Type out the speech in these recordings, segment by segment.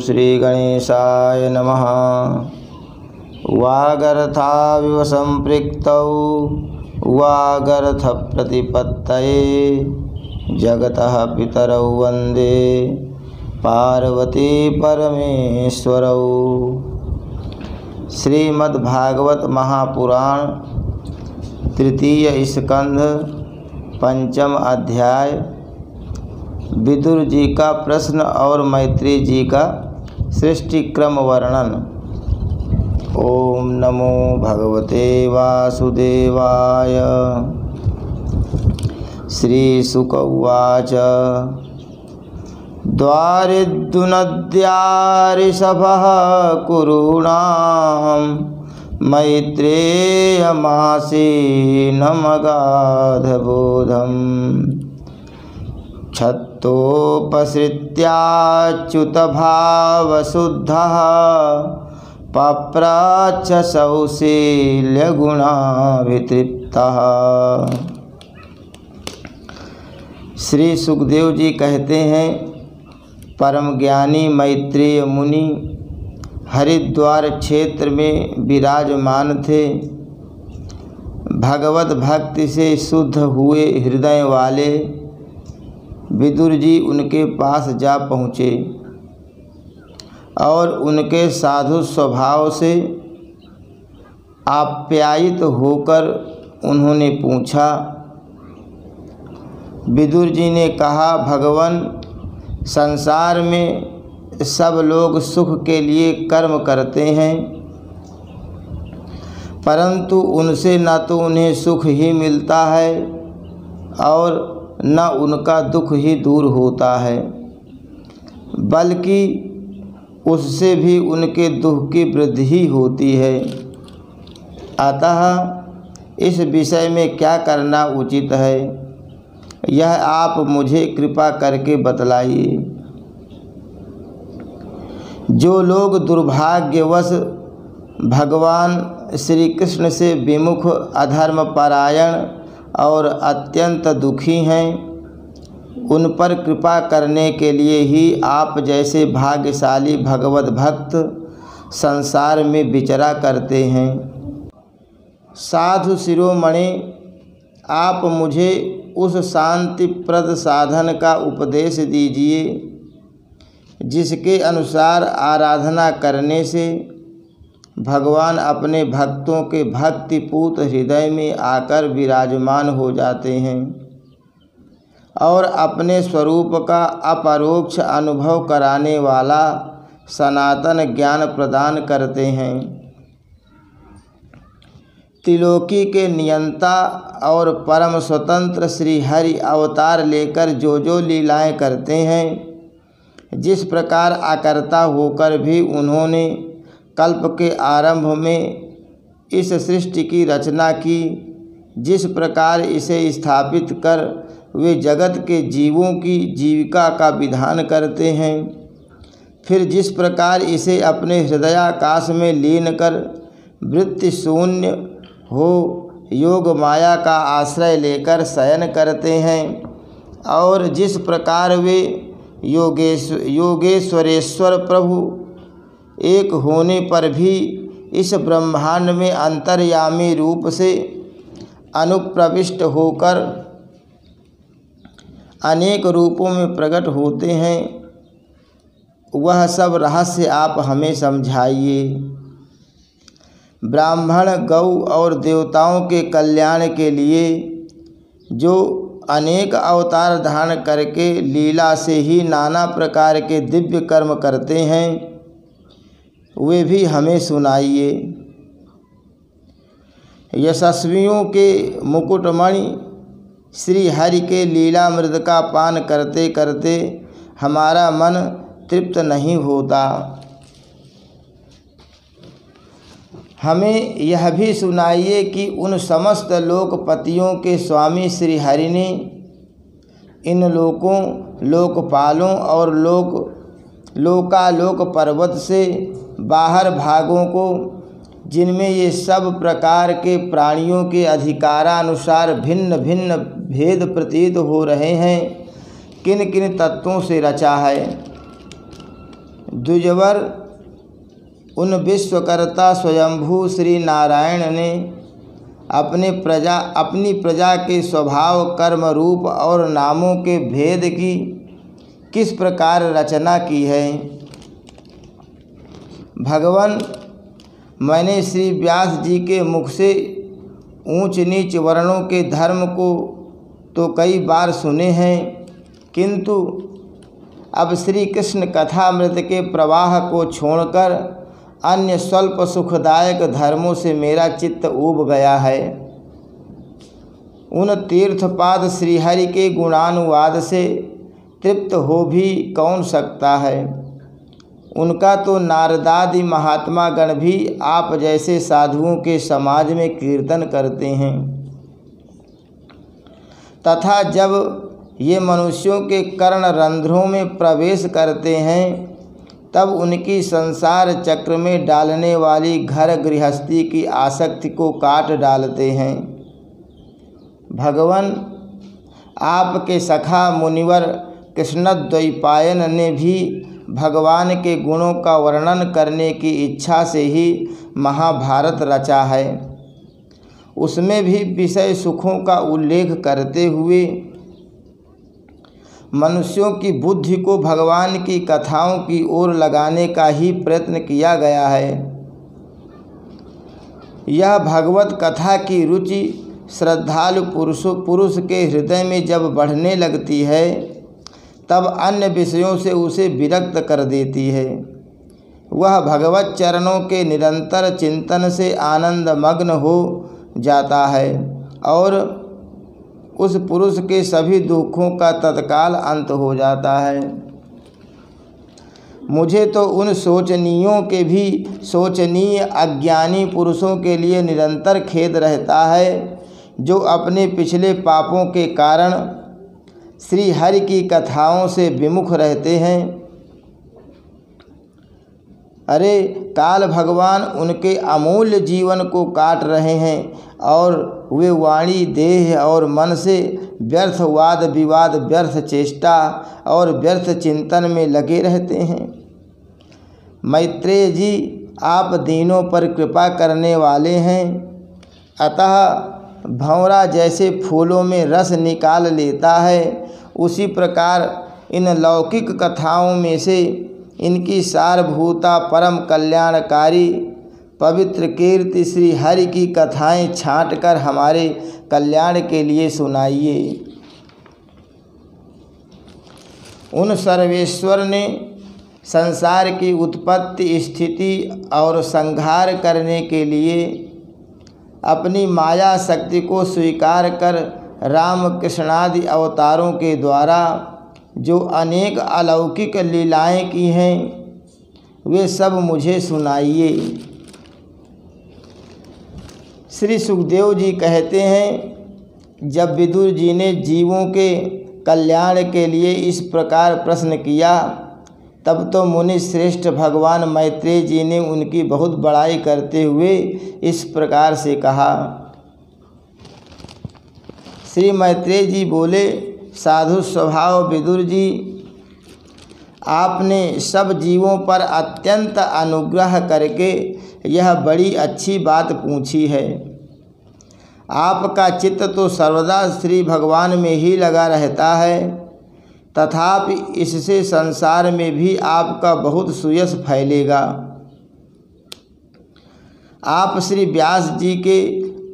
श्रीगणेशाय नमः। वागर्थाविव सम्पृक्तौ वागर्थप्रतिपत्तये जगतः पितरौ वन्दे पार्वती परमेश्वरौ। श्रीमद्भागवत महापुराण तृतीय स्कंध पंचम अध्याय। विदुर जी का प्रश्न और मैत्री जी का सृष्टि क्रम वर्णन। ओम नमो भगवते वासुदेवाय। श्रीशुक उवाच द्वारिद्युनद्यारिषभः कुरूणां मैत्रेयमासीनमगाधबोधम् क्षत्तोपसृत्याच्युतभावशुद्धः पप्राच्च सौशील्यगुणाभितृप्तः। श्री सुखदेव जी कहते हैं, परम ज्ञानी मैत्रेय मुनि हरिद्वार क्षेत्र में विराजमान थे। भगवत भक्ति से शुद्ध हुए हृदय वाले विदुर जी उनके पास जा पहुँचे और उनके साधु स्वभाव से आप्यायित होकर उन्होंने पूछा। विदुर जी ने कहा, भगवान, संसार में सब लोग सुख के लिए कर्म करते हैं, परंतु उनसे न तो उन्हें सुख ही मिलता है और न उनका दुख ही दूर होता है, बल्कि उससे भी उनके दुख की वृद्धि ही होती है। अतः इस विषय में क्या करना उचित है, यह आप मुझे कृपा करके बतलाइए। जो लोग दुर्भाग्यवश भगवान श्री कृष्ण से विमुख, अधर्म परायण और अत्यंत दुखी हैं, उन पर कृपा करने के लिए ही आप जैसे भाग्यशाली भगवत भक्त संसार में विचरा करते हैं। साधु शिरोमणि, आप मुझे उस शांतिप्रद साधन का उपदेश दीजिए जिसके अनुसार आराधना करने से भगवान अपने भक्तों के भक्तिपूत हृदय में आकर विराजमान हो जाते हैं और अपने स्वरूप का अपरोक्ष अनुभव कराने वाला सनातन ज्ञान प्रदान करते हैं। त्रिलोकी के नियंता और परम स्वतंत्र श्री हरि अवतार लेकर जो लीलाएं करते हैं, जिस प्रकार आकर्ता होकर भी उन्होंने कल्प के आरंभ में इस सृष्टि की रचना की, जिस प्रकार इसे स्थापित कर वे जगत के जीवों की जीविका का विधान करते हैं, फिर जिस प्रकार इसे अपने हृदयाकाश में लीन कर वृत्ति शून्य हो योग माया का आश्रय लेकर शयन करते हैं, और जिस प्रकार वे योगेश्वरेश्वर प्रभु एक होने पर भी इस ब्रह्मांड में अंतर्यामी रूप से अनुप्रविष्ट होकर अनेक रूपों में प्रकट होते हैं, वह सब रहस्य आप हमें समझाइए। ब्राह्मण, गौ और देवताओं के कल्याण के लिए जो अनेक अवतार धारण करके लीला से ही नाना प्रकार के दिव्य कर्म करते हैं, वे भी हमें सुनाइए। यशस्वियों के मुकुटमणि श्री हरि के लीलामृत का पान करते करते हमारा मन तृप्त नहीं होता। हमें यह भी सुनाइए कि उन समस्त लोकपतियों के स्वामी श्री हरि ने इन लोकों, लोकपालों और लोकालोक पर्वत से बाहर भागों को, जिनमें ये सब प्रकार के प्राणियों के अधिकारानुसार भिन्न भिन्न भेद प्रतीत हो रहे हैं, किन किन तत्वों से रचा है। द्विजवर उन विश्वकर्ता स्वयंभू श्री नारायण ने अपनी प्रजा के स्वभाव, कर्म, रूप और नामों के भेद की किस प्रकार रचना की है। भगवान, मैंने श्री व्यास जी के मुख से ऊंच नीच वर्णों के धर्म को तो कई बार सुने हैं, किंतु अब श्री कृष्ण कथामृत के प्रवाह को छोड़कर अन्य स्वल्प सुखदायक धर्मों से मेरा चित्त ऊब गया है। उन तीर्थपाद श्रीहरि के गुणानुवाद से तृप्त हो भी कौन सकता है। उनका तो नारदादि महात्मा गण भी आप जैसे साधुओं के समाज में कीर्तन करते हैं, तथा जब ये मनुष्यों के कर्ण रंध्रों में प्रवेश करते हैं तब उनकी संसार चक्र में डालने वाली घर गृहस्थी की आसक्ति को काट डालते हैं। भगवान, आपके सखा मुनिवर कृष्णद्वैपायन ने भी भगवान के गुणों का वर्णन करने की इच्छा से ही महाभारत रचा है। उसमें भी विषय सुखों का उल्लेख करते हुए मनुष्यों की बुद्धि को भगवान की कथाओं की ओर लगाने का ही प्रयत्न किया गया है। यह भगवत कथा की रुचि श्रद्धालु पुरुष के हृदय में जब बढ़ने लगती है तब अन्य विषयों से उसे विरक्त कर देती है। वह भगवत चरणों के निरंतर चिंतन से आनंद मग्न हो जाता है और उस पुरुष के सभी दुखों का तत्काल अंत हो जाता है। मुझे तो उन शोचनीयों के भी शोचनीय अज्ञानी पुरुषों के लिए निरंतर खेद रहता है जो अपने पिछले पापों के कारण श्री हरि की कथाओं से विमुख रहते हैं। अरे, काल भगवान उनके अमूल्य जीवन को काट रहे हैं और वे वाणी, देह और मन से व्यर्थ वाद विवाद, व्यर्थ चेष्टा और व्यर्थ चिंतन में लगे रहते हैं। मैत्रेय जी, आप दीनों पर कृपा करने वाले हैं, अतः भंवरा जैसे फूलों में रस निकाल लेता है, उसी प्रकार इन लौकिक कथाओं में से इनकी सारभूता परम कल्याणकारी पवित्र कीर्ति श्री हरि की कथाएं छांटकर हमारे कल्याण के लिए सुनाइए। उन सर्वेश्वर ने संसार की उत्पत्ति, स्थिति और संहार करने के लिए अपनी माया शक्ति को स्वीकार कर राम कृष्णादि अवतारों के द्वारा जो अनेक अलौकिक लीलाएं की हैं वे सब मुझे सुनाइए। श्री सुखदेव जी कहते हैं, जब विदुर जी ने जीवों के कल्याण के लिए इस प्रकार प्रश्न किया तब तो मुनि श्रेष्ठ भगवान मैत्रेय जी ने उनकी बहुत बड़ाई करते हुए इस प्रकार से कहा। श्री मैत्रेय जी बोले, साधु स्वभाव विदुर जी, आपने सब जीवों पर अत्यंत अनुग्रह करके यह बड़ी अच्छी बात पूछी है। आपका चित्त तो सर्वदा श्री भगवान में ही लगा रहता है, तथापि इससे संसार में भी आपका बहुत सुयश फैलेगा। आप श्री व्यास जी के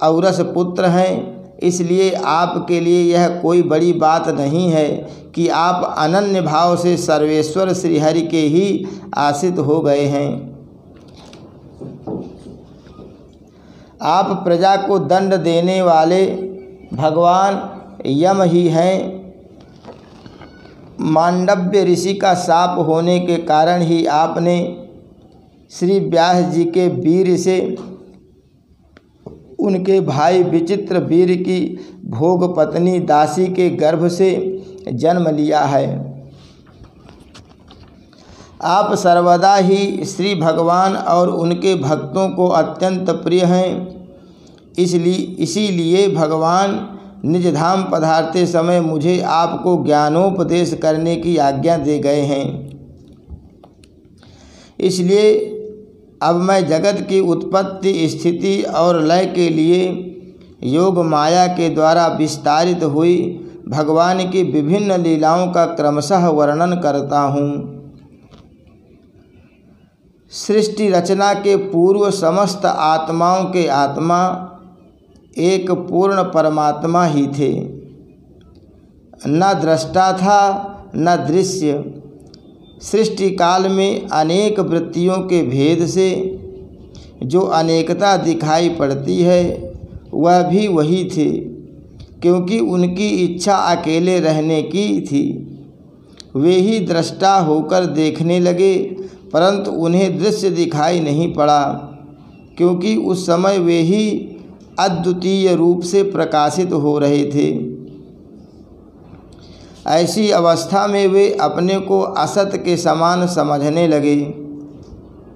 औरस पुत्र हैं, इसलिए आपके लिए यह कोई बड़ी बात नहीं है कि आप अनन्य भाव से सर्वेश्वर श्रीहरि के ही आश्रित हो गए हैं। आप प्रजा को दंड देने वाले भगवान यम ही हैं। मांडव्य ऋषि का शाप होने के कारण ही आपने श्री व्यास जी के वीर से उनके भाई विचित्र वीर की भोग पत्नी दासी के गर्भ से जन्म लिया है। आप सर्वदा ही श्री भगवान और उनके भक्तों को अत्यंत प्रिय हैं, इसीलिए भगवान निज धाम पधारते समय मुझे आपको ज्ञानोपदेश करने की आज्ञा दे गए हैं। इसलिए अब मैं जगत की उत्पत्ति, स्थिति और लय के लिए योग माया के द्वारा विस्तारित हुई भगवान की विभिन्न लीलाओं का क्रमशः वर्णन करता हूँ। सृष्टि रचना के पूर्व समस्त आत्माओं के आत्मा एक पूर्ण परमात्मा ही थे। न दृष्टा था न दृश्य। सृष्टि काल में अनेक वृत्तियों के भेद से जो अनेकता दिखाई पड़ती है वह भी वही थे, क्योंकि उनकी इच्छा अकेले रहने की थी। वे ही दृष्टा होकर देखने लगे, परंतु उन्हें दृश्य दिखाई नहीं पड़ा, क्योंकि उस समय वे ही अद्वितीय रूप से प्रकाशित हो रहे थे। ऐसी अवस्था में वे अपने को असत के समान समझने लगे।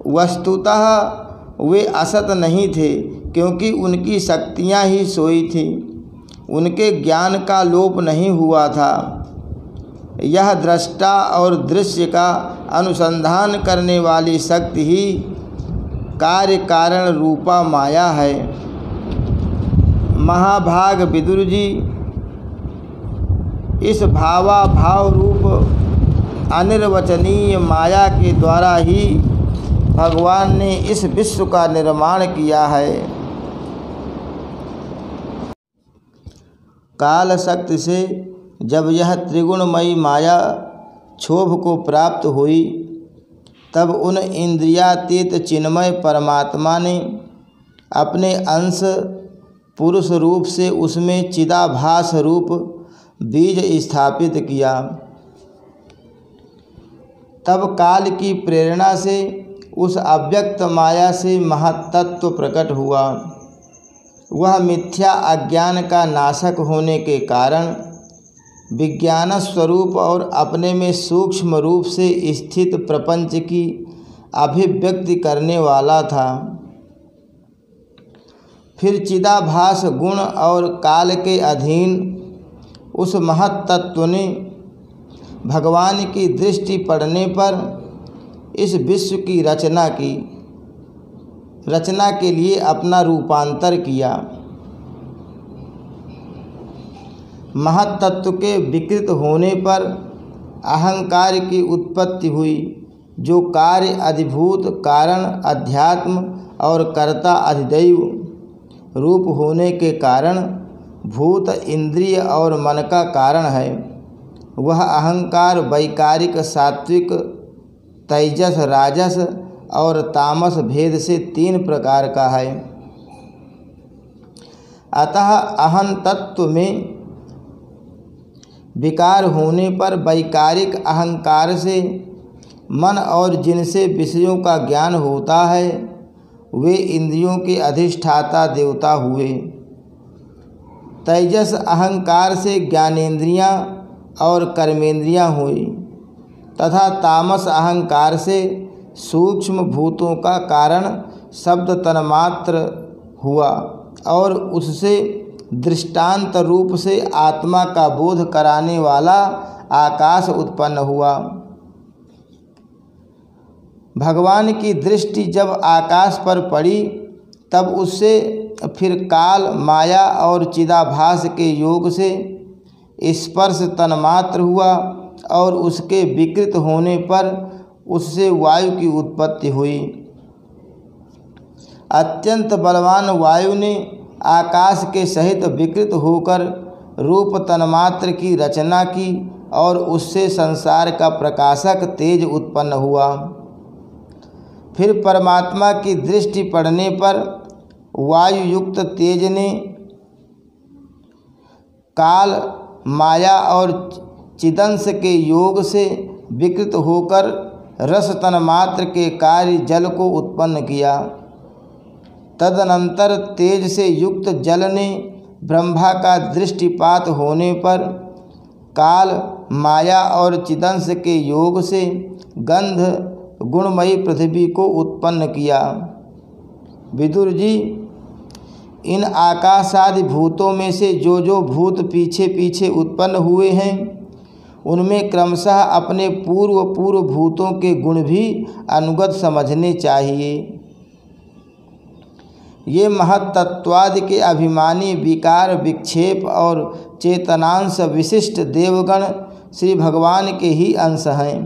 वस्तुतः वे असत नहीं थे, क्योंकि उनकी शक्तियाँ ही सोई थीं। उनके ज्ञान का लोप नहीं हुआ था। यह दृष्टा और दृश्य का अनुसंधान करने वाली शक्ति ही कार्य कारण रूपा माया है। महाभाग विदुर जी, इस भावाभाव रूप अनिर्वचनीय माया के द्वारा ही भगवान ने इस विश्व का निर्माण किया है। काल शक्ति से जब यह त्रिगुणमयी माया क्षोभ को प्राप्त हुई, तब उन इंद्रियातीत चिन्मय परमात्मा ने अपने अंश पुरुष रूप से उसमें चिदाभास रूप बीज स्थापित किया। तब काल की प्रेरणा से उस अव्यक्त माया से महत्तत्व प्रकट हुआ। वह मिथ्या अज्ञान का नाशक होने के कारण विज्ञान स्वरूप और अपने में सूक्ष्म रूप से स्थित प्रपंच की अभिव्यक्ति करने वाला था। फिर चिदाभास गुण और काल के अधीन उस महत्तत्व ने भगवान की दृष्टि पड़ने पर इस विश्व की रचना की। रचना के लिए अपना रूपांतर किया। महत्तत्व के विकृत होने पर अहंकार की उत्पत्ति हुई, जो कार्य अधिभूत, कारण अध्यात्म और कर्ता अधिदैव रूप होने के कारण भूत, इंद्रिय और मन का कारण है। वह अहंकार वैकारिक, सात्विक, तेजस, राजस और तामस भेद से 3 प्रकार का है। अतः अहं तत्व में विकार होने पर वैकारिक अहंकार से मन और जिनसे विषयों का ज्ञान होता है वे इंद्रियों के अधिष्ठाता देवता हुए। तेजस अहंकार से ज्ञानेंद्रियां और कर्मेंद्रियां हुई तथा तामस अहंकार से सूक्ष्म भूतों का कारण शब्द तन्मात्र हुआ और उससे दृष्टांत रूप से आत्मा का बोध कराने वाला आकाश उत्पन्न हुआ। भगवान की दृष्टि जब आकाश पर पड़ी तब उससे फिर काल, माया और चिदाभास के योग से स्पर्श तन्मात्र हुआ और उसके विकृत होने पर उससे वायु की उत्पत्ति हुई। अत्यंत बलवान वायु ने आकाश के सहित विकृत होकर रूप तन्मात्र की रचना की और उससे संसार का प्रकाशक तेज उत्पन्न हुआ। फिर परमात्मा की दृष्टि पड़ने पर वायु युक्त तेज ने काल, माया और चिदंश के योग से विकृत होकर रस तन्मात्र के कार्य जल को उत्पन्न किया। तदनंतर तेज से युक्त जल ने ब्रह्मा का दृष्टिपात होने पर काल, माया और चिदंश के योग से गंध गुणमयी पृथ्वी को उत्पन्न किया। विदुर जी, इन आकाशादि भूतों में से जो जो भूत पीछे पीछे उत्पन्न हुए हैं उनमें क्रमशः अपने पूर्व भूतों के गुण भी अनुगत समझने चाहिए। ये महत्तत्वादि के अभिमानी विकार विक्षेप और चेतनांश विशिष्ट देवगण श्री भगवान के ही अंश हैं,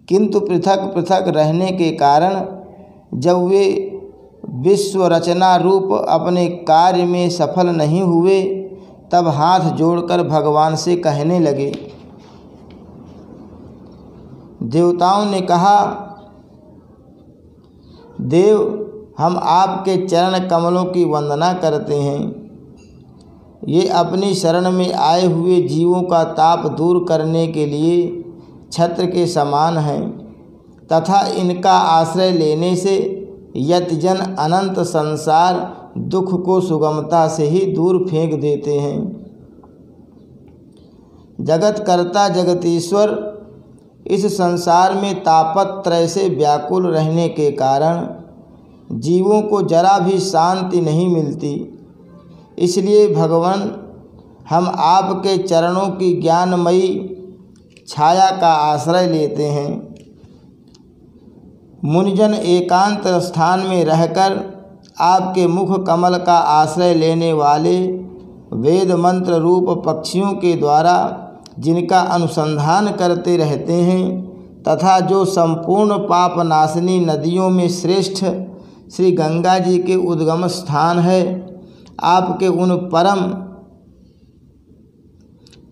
किंतु पृथक पृथक रहने के कारण जब वे विश्व रचना रूप अपने कार्य में सफल नहीं हुए, तब हाथ जोड़कर भगवान से कहने लगे। देवताओं ने कहा, देव, हम आपके चरण कमलों की वंदना करते हैं। ये अपनी शरण में आए हुए जीवों का ताप दूर करने के लिए छत्र के समान हैं तथा इनका आश्रय लेने से यतिजन अनंत संसार दुख को सुगमता से ही दूर फेंक देते हैं। जगत कर्ता जगतीश्वर इस संसार में तापत्रय से व्याकुल रहने के कारण जीवों को जरा भी शांति नहीं मिलती। इसलिए भगवान, हम आपके चरणों की ज्ञानमयी छाया का आश्रय लेते हैं। मुनिजन एकांत स्थान में रहकर आपके मुख कमल का आश्रय लेने वाले वेद मंत्र रूप पक्षियों के द्वारा जिनका अनुसंधान करते रहते हैं तथा जो संपूर्ण पाप नाशिनी नदियों में श्रेष्ठ श्री गंगा जी के उद्गम स्थान है, आपके उन परम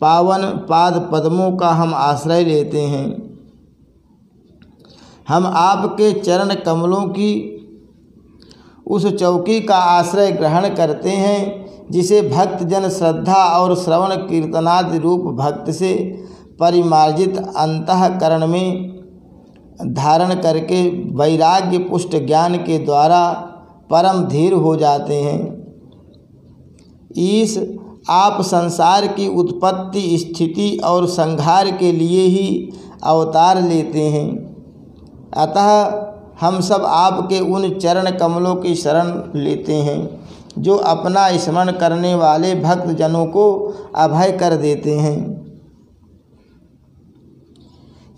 पावन पाद पद्मों का हम आश्रय लेते हैं। हम आपके चरण कमलों की उस चौकी का आश्रय ग्रहण करते हैं जिसे भक्तजन श्रद्धा और श्रवण कीर्तनादि रूप भक्त से परिमार्जित अंतःकरण में धारण करके वैराग्य पुष्ट ज्ञान के द्वारा परम धीर हो जाते हैं। ईश, आप संसार की उत्पत्ति स्थिति और संहार के लिए ही अवतार लेते हैं, अतः हम सब आपके उन चरण कमलों की शरण लेते हैं जो अपना स्मरण करने वाले भक्तजनों को अभय कर देते हैं।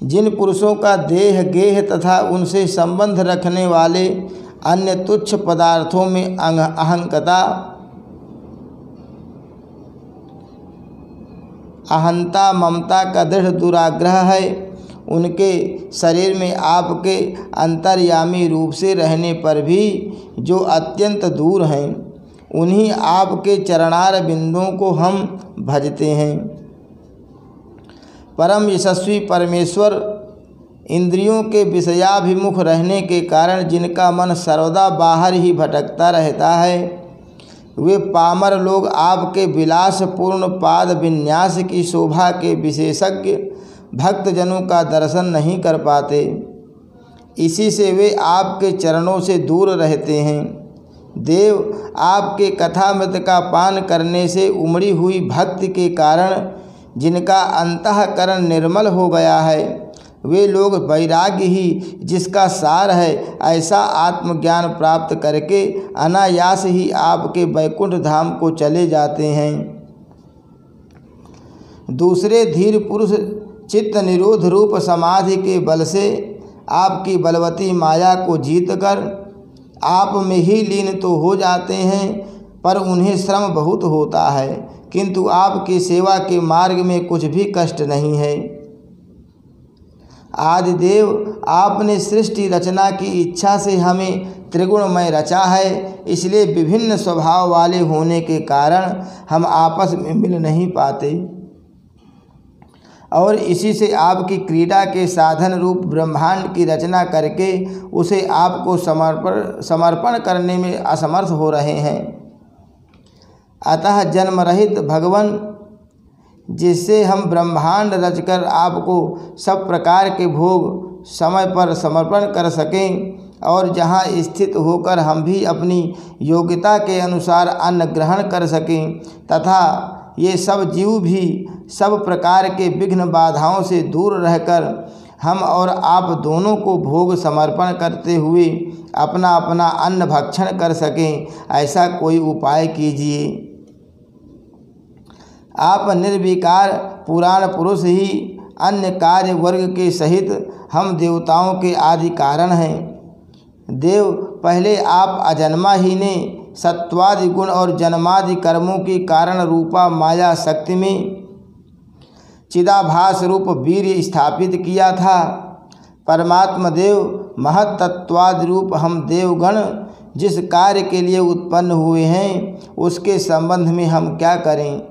जिन पुरुषों का देह गेह तथा उनसे संबंध रखने वाले अन्य तुच्छ पदार्थों में अहंता ममता का दृढ़ दुराग्रह है, उनके शरीर में आपके अंतर्यामी रूप से रहने पर भी जो अत्यंत दूर हैं, उन्हीं आपके चरणार बिंदुओं को हम भजते हैं। परम यशस्वी परमेश्वर इंद्रियों के विषयाभिमुख रहने के कारण जिनका मन सर्वदा बाहर ही भटकता रहता है, वे पामर लोग आपके विलासपूर्ण पाद विन्यास की शोभा के विशेषज्ञ भक्तजनों का दर्शन नहीं कर पाते। इसी से वे आपके चरणों से दूर रहते हैं। देव, आपके कथामृत का पान करने से उमड़ी हुई भक्ति के कारण जिनका अंतःकरण निर्मल हो गया है, वे लोग वैराग्य ही जिसका सार है, ऐसा आत्मज्ञान प्राप्त करके अनायास ही आपके वैकुंठ धाम को चले जाते हैं। दूसरे धीर पुरुष चित्त निरोध रूप समाधि के बल से आपकी बलवती माया को जीतकर आप में ही लीन तो हो जाते हैं, पर उन्हें श्रम बहुत होता है, किंतु आपकी सेवा के मार्ग में कुछ भी कष्ट नहीं है। आदिदेव, आपने सृष्टि रचना की इच्छा से हमें त्रिगुणमय रचा है, इसलिए विभिन्न स्वभाव वाले होने के कारण हम आपस में मिल नहीं पाते और इसी से आपकी क्रीड़ा के साधन रूप ब्रह्मांड की रचना करके उसे आपको समर्पण करने में असमर्थ हो रहे हैं। अतः जन्म रहित भगवान, जिससे हम ब्रह्मांड रचकर आपको सब प्रकार के भोग समय पर समर्पण कर सकें और जहाँ स्थित होकर हम भी अपनी योग्यता के अनुसार अन्न ग्रहण कर सकें तथा ये सब जीव भी सब प्रकार के विघ्न बाधाओं से दूर रहकर हम और आप दोनों को भोग समर्पण करते हुए अपना अपना अन्न भक्षण कर सकें, ऐसा कोई उपाय कीजिए। आप निर्विकार पुराण पुरुष ही अन्य कार्य वर्ग के सहित हम देवताओं के आदि कारण हैं। देव, पहले आप अजन्मा ही ने सत्वादि गुण और जन्मादि कर्मों की कारण रूपा माया शक्ति में चिदाभास रूप वीर्य स्थापित किया था। परमात्मा देव महत्तत्वादि रूप हम देवगण जिस कार्य के लिए उत्पन्न हुए हैं उसके संबंध में हम क्या करें।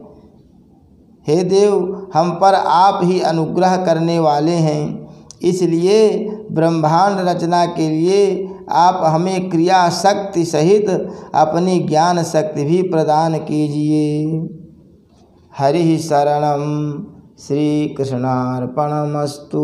हे देव, हम पर आप ही अनुग्रह करने वाले हैं, इसलिए ब्रह्मांड रचना के लिए आप हमें क्रिया शक्ति सहित अपनी ज्ञान शक्ति भी प्रदान कीजिए। हरि शरणम। श्री कृष्णार्पणमस्तु।